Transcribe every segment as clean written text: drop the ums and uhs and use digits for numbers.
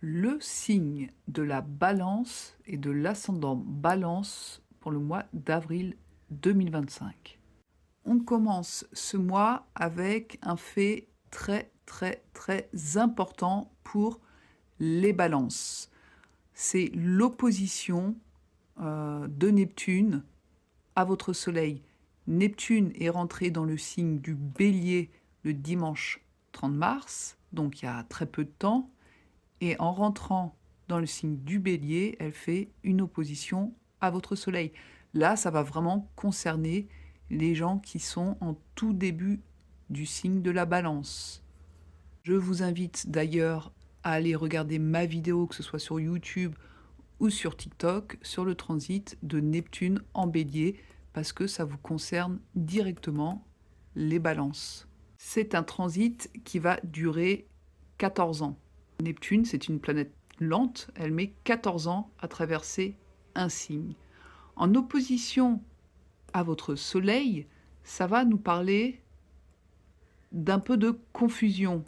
Le signe de la Balance et de l'ascendant Balance pour le mois d'avril 2025. On commence ce mois avec un fait très très très important pour les balances. C'est l'opposition de Neptune à votre soleil. Neptune est rentré dans le signe du Bélier le dimanche 30 mars, donc il y a très peu de temps. Et en rentrant dans le signe du Bélier, elle fait une opposition à votre soleil. Là, ça va vraiment concerner les gens qui sont en tout début du signe de la Balance. Je vous invite d'ailleurs à aller regarder ma vidéo, que ce soit sur YouTube ou sur TikTok, sur le transit de Neptune en Bélier, parce que ça vous concerne directement, les balances. C'est un transit qui va durer 14 ans. Neptune, c'est une planète lente, elle met 14 ans à traverser un signe. En opposition à votre Soleil, ça va nous parler d'un peu de confusion,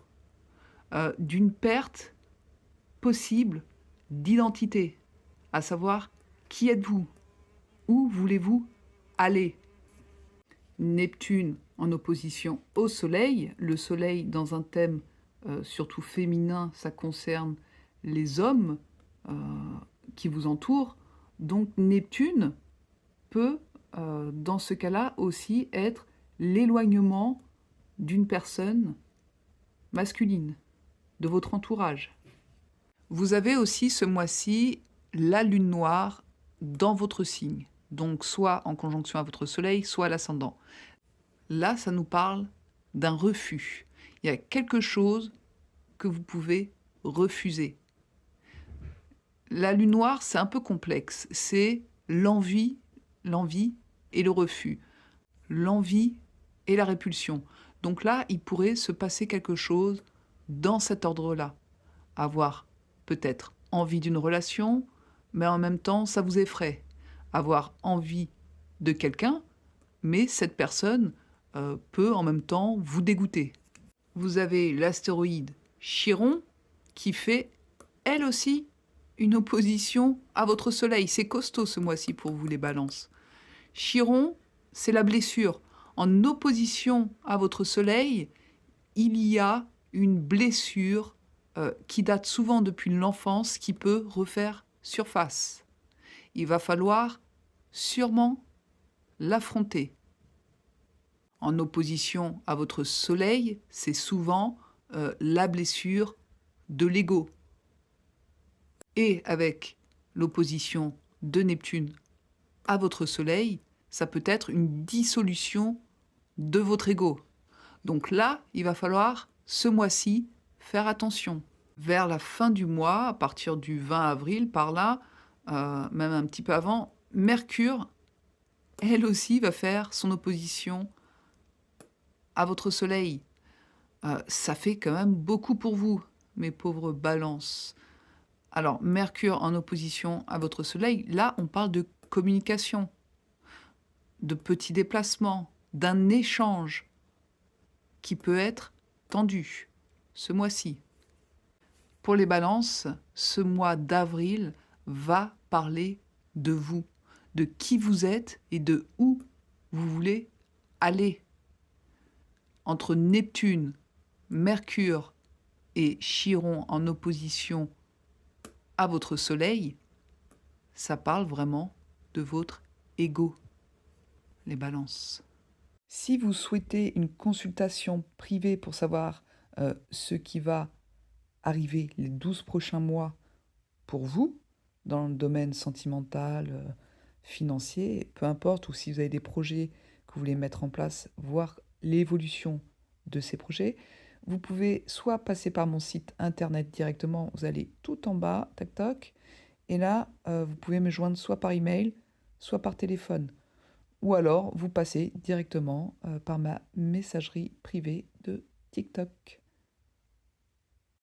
d'une perte possible d'identité, à savoir qui êtes-vous, où voulez-vous aller. Neptune en opposition au Soleil, le Soleil dans un thème surtout féminin, ça concerne les hommes euh, qui vous entourent. Donc Neptune peut, dans ce cas-là, aussi être l'éloignement d'une personne masculine, de votre entourage. Vous avez aussi ce mois-ci la lune noire dans votre signe, donc soit en conjonction à votre soleil, soit à l'ascendant. Là, ça nous parle d'un refus. Il y a quelque chose que vous pouvez refuser. La lune noire, c'est un peu complexe. C'est l'envie et le refus. L'envie et la répulsion. Donc là, il pourrait se passer quelque chose dans cet ordre-là. Avoir peut-être envie d'une relation, mais en même temps, ça vous effraie. Avoir envie de quelqu'un, mais cette personne peut en même temps vous dégoûter. Vous avez l'astéroïde Chiron qui fait, elle aussi, une opposition à votre soleil. C'est costaud ce mois-ci pour vous, les balances. Chiron, c'est la blessure. En opposition à votre soleil, il y a une blessure qui date souvent depuis l'enfance, qui peut refaire surface. Il va falloir sûrement l'affronter. En opposition à votre soleil, c'est souvent la blessure de l'ego. Et avec l'opposition de Neptune à votre soleil, ça peut être une dissolution de votre ego. Donc là, il va falloir, ce mois-ci, faire attention. Vers la fin du mois, à partir du 20 avril, par là, même un petit peu avant, Mercure, elle aussi, va faire son opposition à votre soleil. Ça fait quand même beaucoup pour vous, mes pauvres balances. Alors, Mercure en opposition à votre soleil, là, on parle de communication, de petits déplacements, d'un échange qui peut être tendu ce mois-ci. Pour les balances, ce mois d'avril va parler de vous, de qui vous êtes et de où vous voulez aller. Entre Neptune, Mercure et Chiron en opposition à votre soleil, ça parle vraiment de votre ego, les balances. Si vous souhaitez une consultation privée pour savoir ce qui va arriver les 12 prochains mois pour vous, dans le domaine sentimental, financier, peu importe, ou si vous avez des projets que vous voulez mettre en place, voir l'évolution de ces projets, vous pouvez soit passer par mon site internet directement, vous allez tout en bas, tac tac, et là, vous pouvez me joindre soit par email, soit par téléphone. Ou alors, vous passez directement par ma messagerie privée de TikTok.